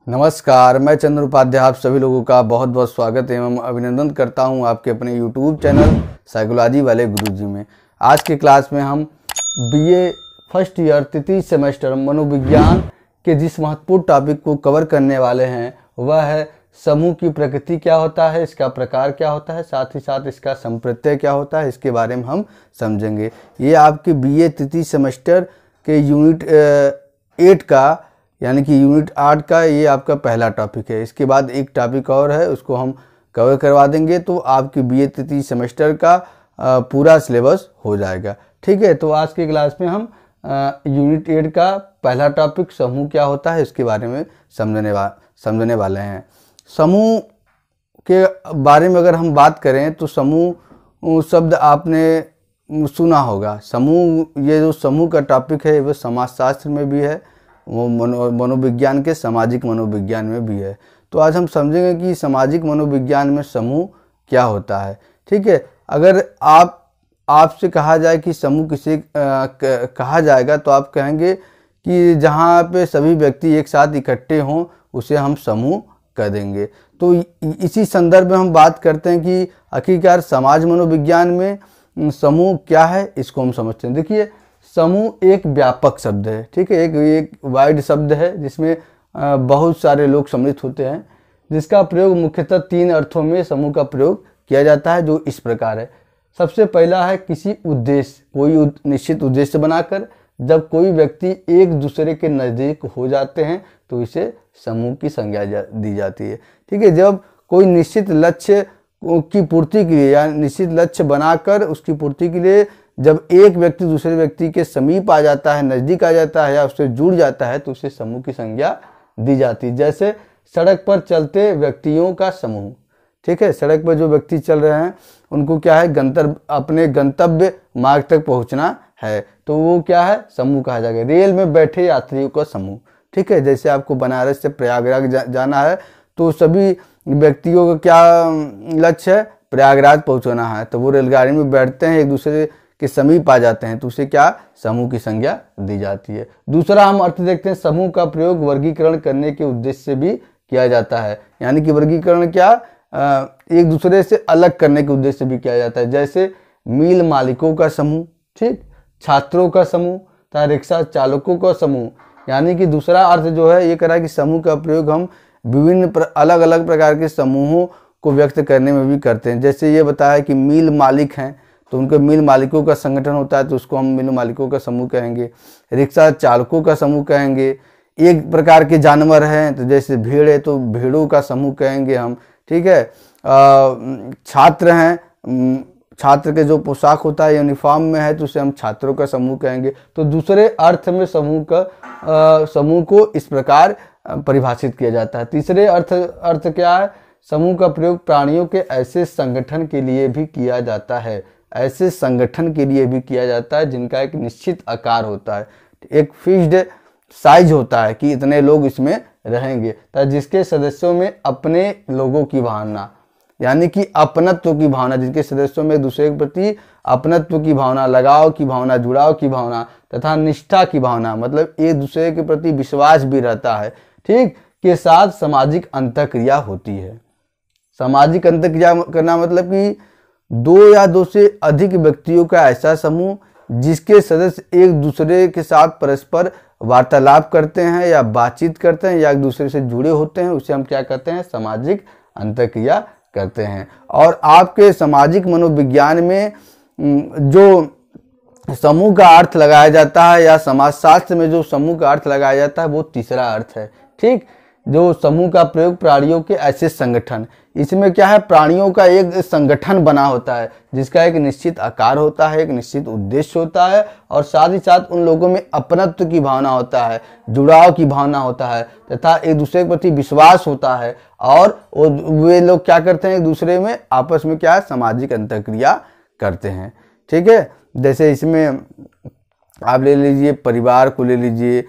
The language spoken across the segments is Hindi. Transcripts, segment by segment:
नमस्कार, मैं चंद्र उपाध्याय आप सभी लोगों का बहुत बहुत स्वागत एवं अभिनंदन करता हूं आपके अपने YouTube चैनल साइकोलॉजी वाले गुरुजी में। आज के क्लास में हम BA फर्स्ट ईयर तृतीय सेमेस्टर मनोविज्ञान के जिस महत्वपूर्ण टॉपिक को कवर करने वाले हैं वह है समूह की प्रकृति क्या होता है, इसका प्रकार क्या होता है, साथ ही साथ इसका संप्रत्यय क्या होता है, इसके बारे में हम समझेंगे। ये आपके BA तृतीय सेमेस्टर के यूनिट 8 का यानी कि यूनिट 8 का ये आपका पहला टॉपिक है। इसके बाद एक टॉपिक और है, उसको हम कवर करवा देंगे तो आपकी BA तृतीय सेमेस्टर का पूरा सिलेबस हो जाएगा। ठीक है, तो आज के क्लास में हम यूनिट 8 का पहला टॉपिक समूह क्या होता है इसके बारे में समझने वाले हैं। समूह के बारे में अगर हम बात करें तो समूह शब्द आपने सुना होगा। समूह, ये जो समूह का टॉपिक है वह समाजशास्त्र में भी है, वो मनोविज्ञान के सामाजिक मनोविज्ञान में भी है। तो आज हम समझेंगे कि सामाजिक मनोविज्ञान में समूह क्या होता है। ठीक है, अगर आपसे कहा जाए कि समूह किसे कहा जाएगा तो आप कहेंगे कि जहाँ पे सभी व्यक्ति एक साथ इकट्ठे हों उसे हम समूह कह देंगे। तो इसी संदर्भ में हम बात करते हैं कि आखिरकार समाज मनोविज्ञान में समूह क्या है, इसको हम समझते हैं। देखिए, समूह एक व्यापक शब्द है। ठीक है, एक वाइड शब्द है जिसमें बहुत सारे लोग सम्मिलित होते हैं, जिसका प्रयोग मुख्यतः 3 अर्थों में समूह का प्रयोग किया जाता है, जो इस प्रकार है। सबसे पहला है किसी उद्देश्य, कोई निश्चित उद्देश्य बनाकर जब कोई व्यक्ति एक दूसरे के नज़दीक हो जाते हैं तो इसे समूह की संज्ञा दी जाती है। ठीक है, जब कोई निश्चित लक्ष्य की पूर्ति के लिए या निश्चित लक्ष्य बनाकर उसकी पूर्ति के लिए जब एक व्यक्ति दूसरे व्यक्ति के समीप आ जाता है, नज़दीक आ जाता है या उससे जुड़ जाता है तो उसे समूह की संज्ञा दी जाती है। जैसे सड़क पर चलते व्यक्तियों का समूह। ठीक है, सड़क पर जो व्यक्ति चल रहे हैं उनको क्या है, अपने गंतव्य मार्ग तक पहुंचना है तो वो क्या है, समूह कहा जाएगा। रेल में बैठे यात्रियों का समूह। ठीक है, जैसे आपको बनारस से प्रयागराज जाना है तो सभी व्यक्तियों का क्या लक्ष्य है, प्रयागराज पहुंचना है, तो वो रेलगाड़ी में बैठते हैं, एक दूसरे के समीप आ जाते हैं तो उसे क्या, समूह की संज्ञा दी जाती है। दूसरा हम अर्थ देखते हैं, समूह का प्रयोग वर्गीकरण करने के उद्देश्य से भी किया जाता है। यानी कि वर्गीकरण क्या, एक दूसरे से अलग करने के उद्देश्य से भी किया जाता है। जैसे मिल मालिकों का समूह, ठीक, छात्रों का समूह तथा रिक्शा चालकों का समूह। यानी कि दूसरा अर्थ जो है ये करा कि समूह का प्रयोग हम विभिन्न अलग अलग प्रकार के समूहों को व्यक्त करने में भी करते हैं। जैसे ये बताया कि मिल मालिक हैं तो उनके मिल मालिकों का संगठन होता है तो उसको हम मिल मालिकों का समूह कहेंगे। रिक्शा चालकों का समूह कहेंगे। एक प्रकार के जानवर हैं तो जैसे भेड़ है तो भेड़ों का समूह कहेंगे हम। ठीक है, छात्र हैं, छात्र के जो पोशाक होता है यूनिफॉर्म में है तो उसे हम छात्रों का समूह कहेंगे। तो दूसरे अर्थ में समूह को इस प्रकार परिभाषित किया जाता है। तीसरे अर्थ क्या है, समूह का प्रयोग प्राणियों के ऐसे संगठन के लिए भी किया जाता है, ऐसे संगठन के लिए भी किया जाता है जिनका एक निश्चित आकार होता है, एक फिक्स्ड साइज होता है कि इतने लोग इसमें रहेंगे, जिसके सदस्यों में अपने लोगों की भावना यानी कि अपनत्व की भावना, जिनके सदस्यों में एक दूसरे के प्रति अपनत्व की भावना, लगाव की भावना, जुड़ाव की भावना तथा निष्ठा की भावना, मतलब एक दूसरे के प्रति विश्वास भी रहता है, ठीक, के साथ सामाजिक अंतःक्रिया होती है। सामाजिक अंतःक्रिया करना मतलब कि 2 या 2 से अधिक व्यक्तियों का ऐसा समूह जिसके सदस्य एक दूसरे के साथ परस्पर वार्तालाप करते हैं या बातचीत करते हैं या एक दूसरे से जुड़े होते हैं, उसे हम क्या कहते हैं, सामाजिक अंतःक्रिया करते हैं। और आपके सामाजिक मनोविज्ञान में जो समूह का अर्थ लगाया जाता है या समाजशास्त्र में जो समूह का अर्थ लगाया जाता है वो तीसरा अर्थ है। ठीक, जो समूह का प्रयोग प्राणियों के ऐसे संगठन, इसमें क्या है, प्राणियों का एक संगठन बना होता है जिसका एक निश्चित आकार होता है, एक निश्चित उद्देश्य होता है और साथ ही साथ उन लोगों में अपनत्व की भावना होता है, जुड़ाव की भावना होता है तथा एक दूसरे के प्रति विश्वास होता है और वे लोग क्या करते हैं, एक दूसरे में आपस में क्या है, सामाजिक अंतःक्रिया करते हैं। ठीक है, जैसे इसमें आप ले लीजिए परिवार को ले लीजिए,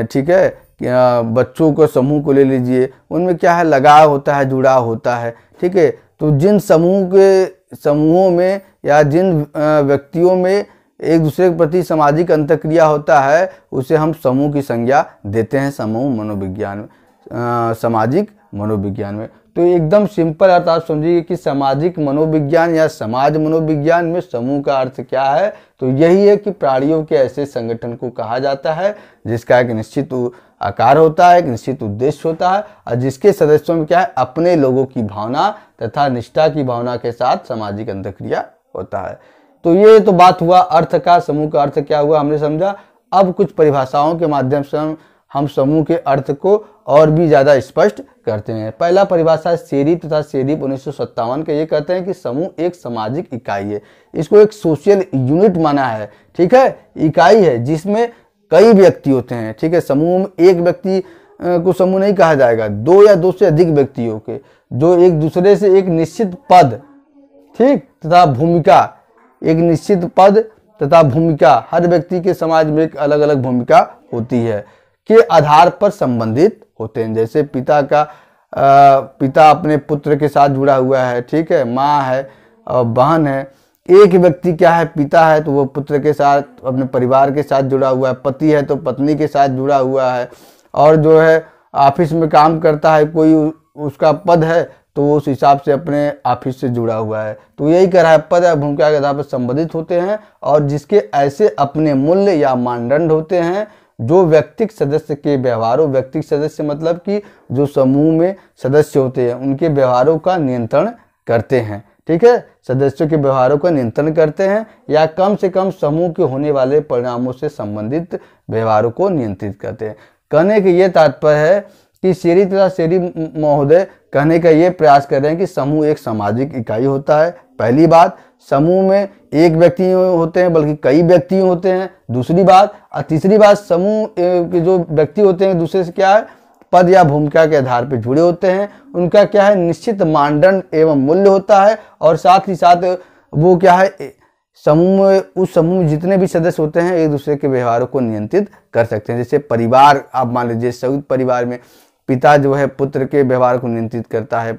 ठीक है, बच्चों को समूह को ले लीजिए, उनमें क्या है, लगाव होता है, जुड़ाव होता है। ठीक है, तो जिन समूहों में या जिन व्यक्तियों में एक दूसरे के प्रति सामाजिक अंतःक्रिया होता है उसे हम समूह की संज्ञा देते हैं समूह मनोविज्ञान में। सामाजिक मनोविज्ञान में। तो एकदम सिंपल अर्थ आप समझिए कि सामाजिक मनोविज्ञान या समाज मनोविज्ञान में समूह का अर्थ क्या है। तो यही है कि प्राणियों के ऐसे संगठन को कहा जाता है जिसका एक निश्चित आकार होता है, एक निश्चित उद्देश्य होता है और जिसके सदस्यों में क्या है, अपने लोगों की भावना तथा निष्ठा की भावना के साथ सामाजिक अंतःक्रिया होता है। तो ये तो बात हुआ अर्थ का, समूह का अर्थ क्या हुआ हमने समझा। अब कुछ परिभाषाओं के माध्यम से हम समूह के अर्थ को और भी ज्यादा स्पष्ट करते हैं। पहला परिभाषा सेरिफ तथा सेरिफ 1957 का ये कहते हैं कि समूह एक सामाजिक इकाई है। इसको एक सोशल यूनिट माना है, ठीक है, इकाई है जिसमें कई व्यक्ति होते हैं, ठीक है। समूह में एक व्यक्ति को समूह नहीं कहा जाएगा, दो या दो से अधिक व्यक्तियों के जो एक दूसरे से एक निश्चित पद, ठीक, तथा भूमिका, एक निश्चित पद तथा भूमिका, हर व्यक्ति के समाज में एक अलग अलग भूमिका होती है, के आधार पर संबंधित होते हैं। जैसे पिता अपने पुत्र के साथ जुड़ा हुआ है, ठीक है, माँ है और बहन है। एक व्यक्ति क्या है, पिता है तो वो पुत्र के साथ, अपने परिवार के साथ जुड़ा हुआ है। पति है तो पत्नी के साथ जुड़ा हुआ है। और जो है ऑफिस में काम करता है, कोई उसका पद है तो वो उस हिसाब से अपने ऑफिस से जुड़ा हुआ है। तो यही कह रहा है, पद या भूमिका के आधार पर संबंधित होते हैं और जिसके ऐसे अपने मूल्य या मानदंड होते हैं जो व्यक्तिगत सदस्य के व्यवहारों, व्यक्तिगत सदस्य मतलब कि जो समूह में सदस्य होते हैं उनके व्यवहारों का नियंत्रण करते हैं, ठीक है, सदस्यों के व्यवहारों का नियंत्रण करते हैं या कम से कम समूह के होने वाले परिणामों से संबंधित व्यवहारों को नियंत्रित करते हैं। कहने का ये तात्पर्य है कि सेरिफ तथा सेरिफ महोदय कहने का ये प्रयास कर रहे हैं कि समूह एक सामाजिक इकाई होता है। पहली बात, समूह में एक व्यक्ति होते हैं बल्कि कई व्यक्ति होते हैं, दूसरी बात। और तीसरी बात, समूह के जो व्यक्ति होते हैं दूसरे से क्या है, पद या भूमिका के आधार पर जुड़े होते हैं। उनका क्या है, निश्चित मानदंड एवं मूल्य होता है और साथ ही साथ वो क्या है, समूह में, उस समूह में जितने भी सदस्य होते हैं एक दूसरे के व्यवहारों को नियंत्रित कर सकते हैं। जैसे परिवार, आप मान लीजिए संयुक्त परिवार में पिता जो है पुत्र के व्यवहार को नियंत्रित करता है,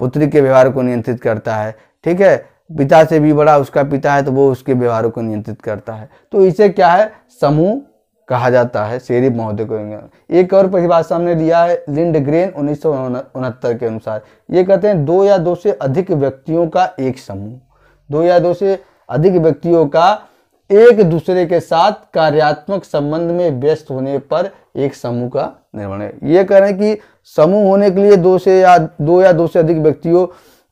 पुत्री के व्यवहार को नियंत्रित करता है, ठीक है, पिता से भी बड़ा उसका पिता है तो वो उसके व्यवहारों को नियंत्रित करता है। तो इसे क्या है, समूह कहा जाता है, सेरिफ महोदय को। एक और परिभाषा हमने लिया है लिंडग्रेन 1969 के अनुसार। ये कहते हैं दो या दो से अधिक व्यक्तियों का एक समूह, दो या दो से अधिक व्यक्तियों का एक दूसरे के साथ कार्यात्मक संबंध में व्यस्त होने पर एक समूह का निर्माण है। ये कह रहे हैं कि समूह होने के लिए दो या दो से अधिक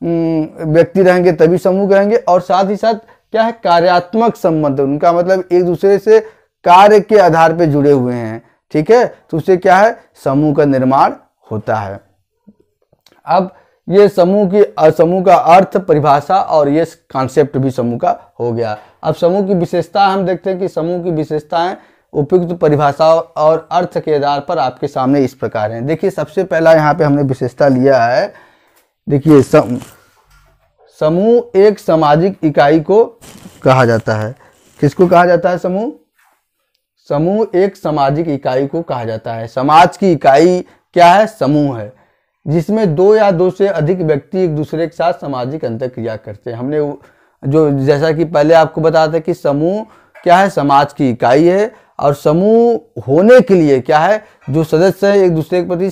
व्यक्ति रहेंगे तभी समूह कहेंगे। और साथ ही साथ क्या है, कार्यात्मक संबंध, उनका मतलब एक दूसरे से कार्य के आधार पर जुड़े हुए हैं, ठीक है, तो उससे क्या है, समूह का निर्माण होता है। अब ये समूह का अर्थ, परिभाषा और ये कॉन्सेप्ट भी समूह का हो गया। अब समूह की विशेषता हम देखते हैं कि समूह की विशेषताएं उपयुक्त परिभाषा और अर्थ के आधार पर आपके सामने इस प्रकार हैं। देखिए सबसे पहला यहाँ पे हमने विशेषता लिया है, देखिए समूह एक सामाजिक इकाई को कहा जाता है। किसको कहा जाता है, समूह एक सामाजिक इकाई को कहा जाता है। समाज की इकाई क्या है, समूह है जिसमें दो या दो से अधिक व्यक्ति एक दूसरे के साथ सामाजिक अंतःक्रिया करते हैं। हमने जो जैसा कि पहले आपको बताया था कि समूह क्या है, समाज की इकाई है और समूह होने के लिए क्या है, जो सदस्य हैं एक दूसरे के प्रति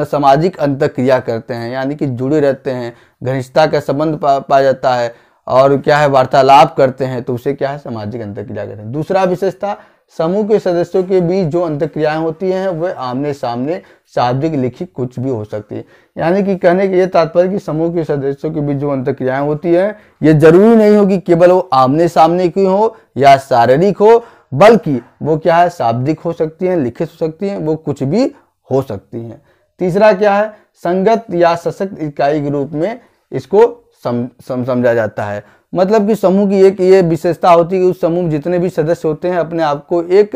सामाजिक अंतःक्रिया करते हैं, यानी कि जुड़े रहते हैं, घनिष्ठता का संबंध पाया जाता है और क्या है, वार्तालाप करते हैं, तो उसे क्या है, सामाजिक अंतःक्रिया कहते हैं। दूसरा विशेषता, समूह के सदस्यों के बीच जो अंतःक्रियाएं होती हैं वह आमने सामने, शाब्दिक, लिखित कुछ भी हो सकती है। यानी कि कहने के ये तात्पर्य कि समूह के सदस्यों के बीच जो अंतःक्रियाएं होती हैं ये जरूरी नहीं हो कि केवल वो आमने सामने की हो या शारीरिक हो, बल्कि वो क्या है, शाब्दिक हो सकती हैं, लिखित हो सकती हैं, वो कुछ भी हो सकती हैं। तीसरा क्या है, संगत या सशक्त इकाई के रूप में इसको समझा जाता है। मतलब कि समूह की एक ये विशेषता होती है कि उस समूह में जितने भी सदस्य होते हैं अपने आप को एक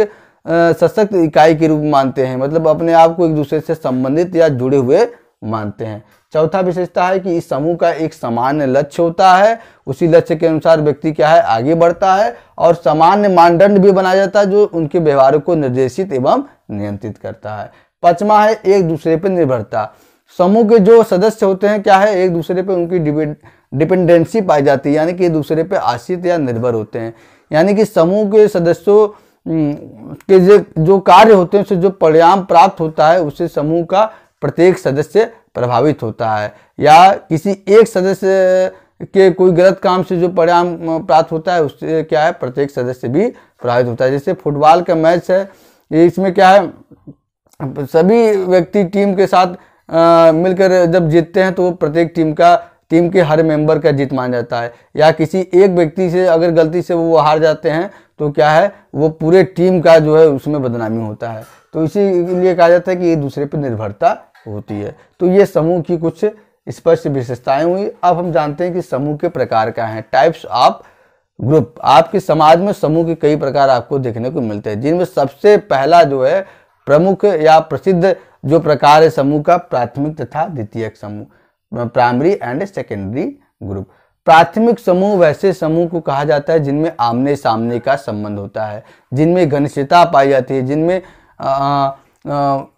सशक्त इकाई के रूप में मानते हैं, मतलब अपने आप को एक दूसरे से संबंधित या जुड़े हुए मानते हैं। चौथा विशेषता है कि इस समूह का एक सामान्य लक्ष्य होता है, उसी लक्ष्य के अनुसार व्यक्ति क्या है, आगे बढ़ता है और सामान्य मानदंड भी बनाया जाता है जो उनके व्यवहारों को निर्देशित एवं नियंत्रित करता है। पांचवा है एक दूसरे पर निर्भरता। समूह के जो सदस्य होते हैं क्या है, एक दूसरे पर उनकी डिपेंडेंसी पाई जाती है, यानी कि एक दूसरे पे आश्रित या निर्भर होते हैं। यानी कि समूह के सदस्यों के जो कार्य होते हैं उससे जो परिणाम प्राप्त होता है उससे समूह का प्रत्येक सदस्य प्रभावित होता है, या किसी एक सदस्य के कोई गलत काम से जो परिणाम प्राप्त होता है उससे क्या है प्रत्येक सदस्य भी प्रभावित होता है। जैसे फुटबॉल का मैच है, इसमें क्या है सभी व्यक्ति टीम के साथ मिलकर जब जीतते हैं तो वो प्रत्येक टीम के हर मेंबर का जीत मान जाता है, या किसी एक व्यक्ति से अगर गलती से वो हार जाते हैं तो क्या है वो पूरे टीम का जो है उसमें बदनामी होता है। तो इसीलिए कहा जाता है कि एक दूसरे पर निर्भरता होती है। तो ये समूह की कुछ स्पष्ट विशेषताएं हुई। अब हम जानते हैं कि समूह के प्रकार क्या हैं, टाइप्स ऑफ ग्रुप। आपके समाज में समूह के कई प्रकार आपको देखने को मिलते हैं, जिनमें सबसे पहला जो है प्रमुख या प्रसिद्ध जो प्रकार है समूह का, प्राथमिक तथा द्वितीयक समूह, प्राइमरी एंड सेकेंडरी ग्रुप। प्राथमिक समूह वैसे समूह को कहा जाता है जिनमें आमने सामने का संबंध होता है, जिनमें घनिष्ठता पाई जाती है, जिनमें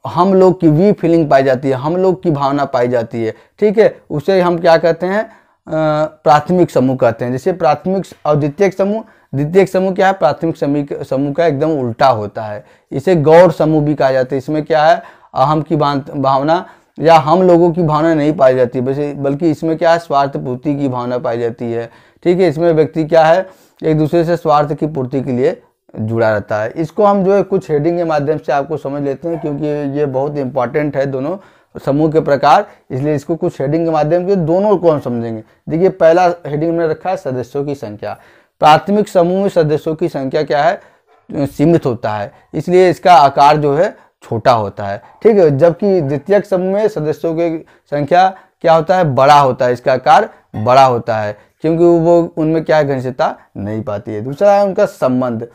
हम लोग की वी फीलिंग पाई जाती है, हम लोग की भावना पाई जाती है। ठीक है, उसे हम क्या कहते हैं प्राथमिक समूह कहते हैं। जैसे प्राथमिक और द्वितीयक समूह, द्वितीयक समूह क्या है प्राथमिक समूह का एकदम उल्टा होता है। इसे गौर समूह भी कहा जाता है। इसमें क्या है अहम की भावना या हम लोगों की भावना नहीं पाई जाती है, बल्कि इसमें क्या है स्वार्थ पूर्ति की भावना पाई जाती है। ठीक है, इसमें व्यक्ति क्या है एक दूसरे से स्वार्थ की पूर्ति के लिए जुड़ा रहता है। इसको हम जो है कुछ हेडिंग के माध्यम से आपको समझ लेते हैं, क्योंकि ये बहुत इंपॉर्टेंट है दोनों समूह के प्रकार, इसलिए इसको कुछ हेडिंग के माध्यम से दोनों को हम समझेंगे। देखिए पहला हेडिंग में रखा है सदस्यों की संख्या। प्राथमिक समूह में सदस्यों की संख्या क्या है सीमित होता है, इसलिए इसका आकार जो है छोटा होता है। ठीक है, जबकि द्वितीयक समूह में सदस्यों की संख्या क्या होता है बड़ा होता है, इसका आकार बड़ा होता है, क्योंकि वो उनमें क्या घनिष्ठता नहीं पाती है। दूसरा है उनका संबंध।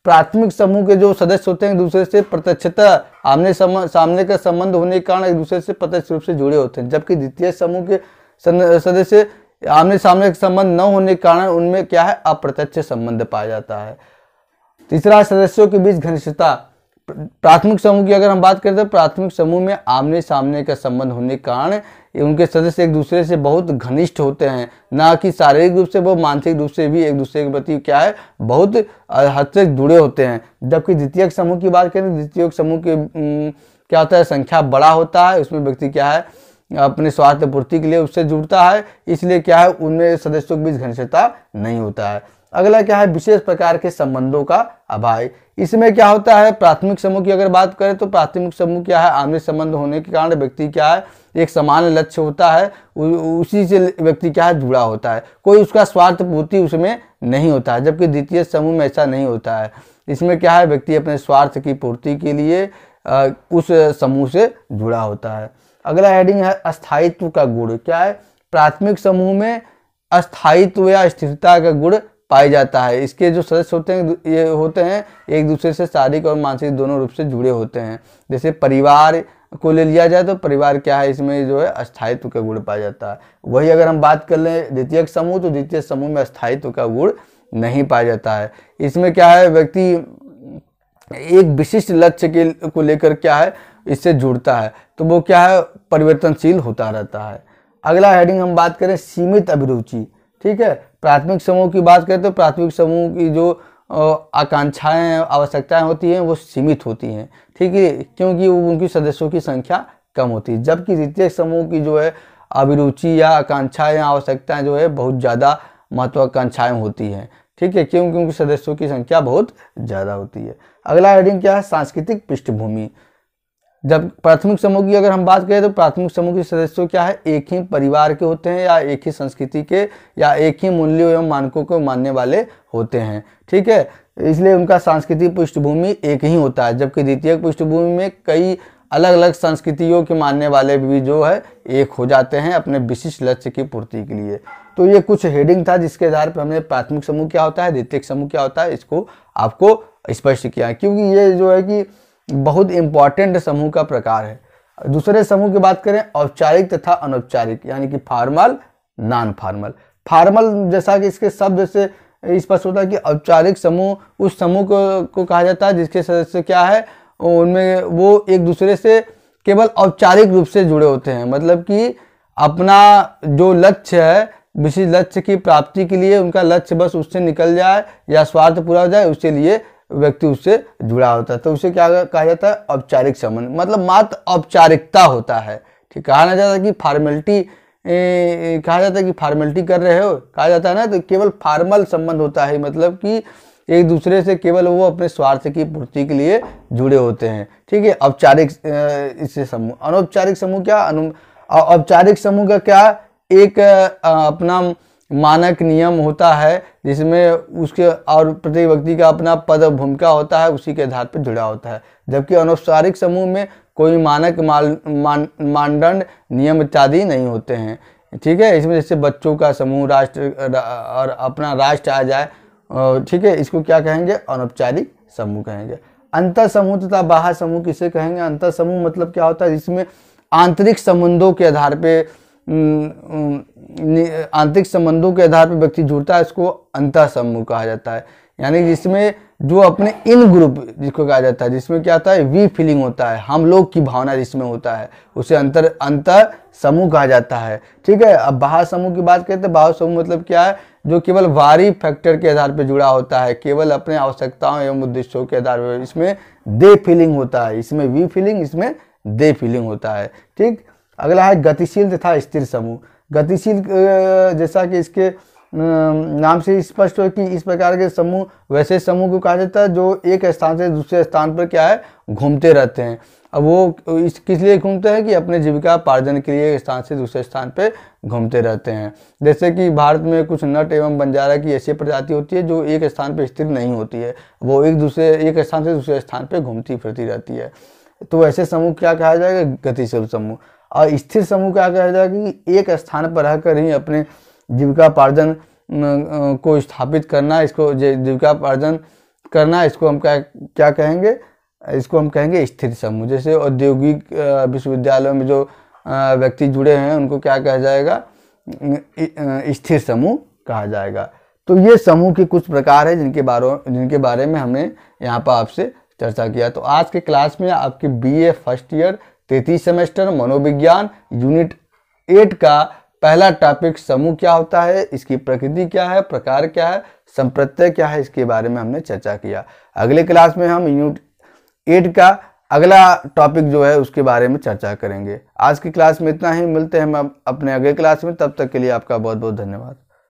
प्राथमिक समूह के जो सदस्य होते हैं एक दूसरे से प्रत्यक्षता आमने सामने का संबंध होने के कारण एक दूसरे से प्रत्यक्ष रूप से जुड़े होते हैं, जबकि द्वितीय समूह के सदस्य आमने सामने का संबंध न होने के कारण उनमें क्या है अप्रत्यक्ष संबंध पाया जाता है। तीसरा सदस्यों के बीच घनिष्ठता। प्राथमिक समूह की अगर हम बात करें तो प्राथमिक समूह में आमने सामने का संबंध होने के कारण उनके सदस्य एक दूसरे से बहुत घनिष्ठ होते हैं, ना कि शारीरिक रूप से, वो मानसिक रूप से भी एक दूसरे के प्रति क्या है बहुत हद तक जुड़े होते हैं। जबकि द्वितीयक समूह की बात करें, द्वितीयक समूह के क्या होता है संख्या बड़ा होता है, उसमें व्यक्ति क्या है अपने स्वार्थ पूर्ति के लिए उससे जुड़ता है, इसलिए क्या है उनमें सदस्यों के बीच घनिष्ठता नहीं होता है। अगला क्या है विशेष प्रकार के संबंधों का अभाव। इसमें क्या होता है प्राथमिक समूह की अगर बात करें तो प्राथमिक समूह क्या है आमने संबंध होने के कारण व्यक्ति क्या है एक समान लक्ष्य होता है, उसी से व्यक्ति क्या है जुड़ा होता है, कोई उसका स्वार्थ पूर्ति उसमें नहीं होता है। जबकि द्वितीय समूह में ऐसा नहीं होता है, इसमें क्या है व्यक्ति अपने स्वार्थ की पूर्ति के लिए उस समूह से जुड़ा होता है। अगला हेडिंग है अस्थायित्व का गुण। क्या है प्राथमिक समूह में अस्थायित्व या स्थिरता का गुण पाया जाता है। इसके जो सदस्य होते हैं ये होते हैं एक दूसरे से शारीरिक और मानसिक दोनों रूप से जुड़े होते हैं। जैसे परिवार को ले लिया जाए तो परिवार क्या है इसमें जो है अस्थायित्व का गुण पाया जाता है। वही अगर हम बात कर लें द्वितीयक समूह तो द्वितीय समूह में अस्थायित्व का गुण नहीं पाया जाता है। इसमें क्या है व्यक्ति एक विशिष्ट लक्ष्य को लेकर क्या है इससे जुड़ता है, तो वो क्या है परिवर्तनशील होता रहता है। अगला हेडिंग हम बात करें सीमित अभिरुचि। ठीक है, प्राथमिक समूह की बात करें तो प्राथमिक समूह की जो आकांक्षाएं आवश्यकताएं होती हैं वो सीमित होती हैं। ठीक है, क्योंकि उनकी सदस्यों की संख्या कम होती है। जबकि द्वितीय समूह की जो है अभिरुचि या आकांक्षाएं आवश्यकताएं जो है बहुत ज़्यादा महत्वाकांक्षाएं होती हैं। ठीक है, क्योंकि उनकी सदस्यों की संख्या बहुत ज़्यादा होती है। अगला हेडिंग क्या है सांस्कृतिक पृष्ठभूमि। जब प्राथमिक समूह की अगर हम बात करें तो प्राथमिक समूह के सदस्य क्या है एक ही परिवार के होते हैं या एक ही संस्कृति के या एक ही मूल्यों एवं मानकों को मानने वाले होते हैं। ठीक है, इसलिए उनका सांस्कृतिक पृष्ठभूमि एक ही होता है। जबकि द्वितीय पृष्ठभूमि में कई अलग अलग संस्कृतियों के मानने वाले भी जो है एक हो जाते हैं अपने विशिष्ट लक्ष्य की पूर्ति के लिए। तो ये कुछ हेडिंग था जिसके आधार पर हमने प्राथमिक समूह क्या होता है द्वितीय समूह क्या होता है इसको आपको स्पष्ट किया, क्योंकि ये जो है कि बहुत इंपॉर्टेंट समूह का प्रकार है। दूसरे समूह की बात करें औपचारिक तथा अनौपचारिक, यानी कि फॉर्मल नॉन फॉर्मल। फॉर्मल जैसा कि इसके शब्द से स्पष्ट होता है कि औपचारिक समूह उस समूह को कहा जाता है जिसके सदस्य क्या है उनमें वो एक दूसरे से केवल औपचारिक रूप से जुड़े होते हैं, मतलब कि अपना जो लक्ष्य है विशिष्ट लक्ष्य की प्राप्ति के लिए उनका लक्ष्य बस उससे निकल जाए या स्वार्थ पूरा हो जाए उसके लिए व्यक्ति उससे जुड़ा होता है। तो उसे क्या कहा जाता है, औपचारिक संबंध, मतलब मात्र औपचारिकता होता है। ठीक, कहा ना जाता कि फॉर्मेलिटी, कहा जाता है कि फॉर्मेलिटी कर रहे हो, कहा जाता है ना, तो केवल फॉर्मल संबंध होता है, मतलब कि एक दूसरे से केवल वो अपने स्वार्थ की पूर्ति के लिए जुड़े होते हैं। ठीक है, औपचारिक इससे समूह। अनौपचारिक समूह क्या, औपचारिक समूह का क्या, एक अपना मानक नियम होता है जिसमें उसके और प्रत्येक व्यक्ति का अपना पद भूमिका होता है, उसी के आधार पर जुड़ा होता है। जबकि अनौपचारिक समूह में कोई मानक मानदंड नियम इत्यादि नहीं होते हैं। ठीक है, इसमें जैसे बच्चों का समूह, राष्ट्र और अपना राष्ट्र आ जाए, ठीक है, इसको क्या कहेंगे, अनौपचारिक समूह कहेंगे। अंतर समूह तथा बाह्य समूह किसे कहेंगे, अंतर समूह मतलब क्या होता है, जिसमें आंतरिक संबंधों के आधार पे व्यक्ति जुड़ता है, इसको अंतर समूह कहा जाता है। यानी जिसमें जो अपने इन ग्रुप जिसको कहा जाता है, जिसमें क्या होता है, वी फीलिंग होता है, हम लोग की भावना जिसमें होता है, उसे अंतर समूह कहा जाता है। ठीक है, अब बाह्य समूह की बात करते हैं। बाह्य समूह मतलब क्या है, जो केवल बाहरी फैक्टर के आधार पर जुड़ा होता है, केवल अपने आवश्यकताओं एवं उद्देश्यों के आधार पर। इसमें दे फीलिंग होता है, इसमें वी फीलिंग, इसमें दे फीलिंग होता है। ठीक, अगला है गतिशील तथा स्थिर समूह। गतिशील, जैसा कि इसके नाम से स्पष्ट हो कि इस प्रकार के समूह वैसे समूह को कहा जाता है जो एक स्थान से दूसरे स्थान पर क्या है, घूमते रहते हैं। अब वो किस लिए घूमते हैं, कि अपने जीविका पार्जन के लिए एक स्थान से दूसरे स्थान पे घूमते रहते हैं। जैसे कि भारत में कुछ नट एवं बंजारा की ऐसी प्रजाति होती है जो एक स्थान पर स्थिर नहीं होती है, वो एक स्थान से दूसरे स्थान पर घूमती फिरती रहती है। तो ऐसे समूह क्या कहा जाएगा, गतिशील समूह। और स्थिर समूह क्या कहा जाएगा, कि एक स्थान पर रहकर ही अपने जीविका पार्जन को स्थापित करना, इसको जीविका पार्जन करना, इसको हम क्या कहेंगे, इसको हम कहेंगे स्थिर समूह। जैसे औद्योगिक विश्वविद्यालयों में जो व्यक्ति जुड़े हैं उनको क्या कहा जाएगा, स्थिर समूह कहा जाएगा। तो ये समूह के कुछ प्रकार है जिनके बारे में हमने यहाँ पर आपसे चर्चा किया। तो आज के क्लास में आपके बीए फर्स्ट ईयर 33 सेमेस्टर मनोविज्ञान यूनिट 8 का पहला टॉपिक समूह क्या होता है, इसकी प्रकृति क्या है, प्रकार क्या है, संप्रत्यय क्या है, इसके बारे में हमने चर्चा किया। अगले क्लास में हम यूनिट 8 का अगला टॉपिक जो है उसके बारे में चर्चा करेंगे। आज की क्लास में इतना ही, मिलते हैं हम अपने अगले क्लास में, तब तक के लिए आपका बहुत बहुत धन्यवाद।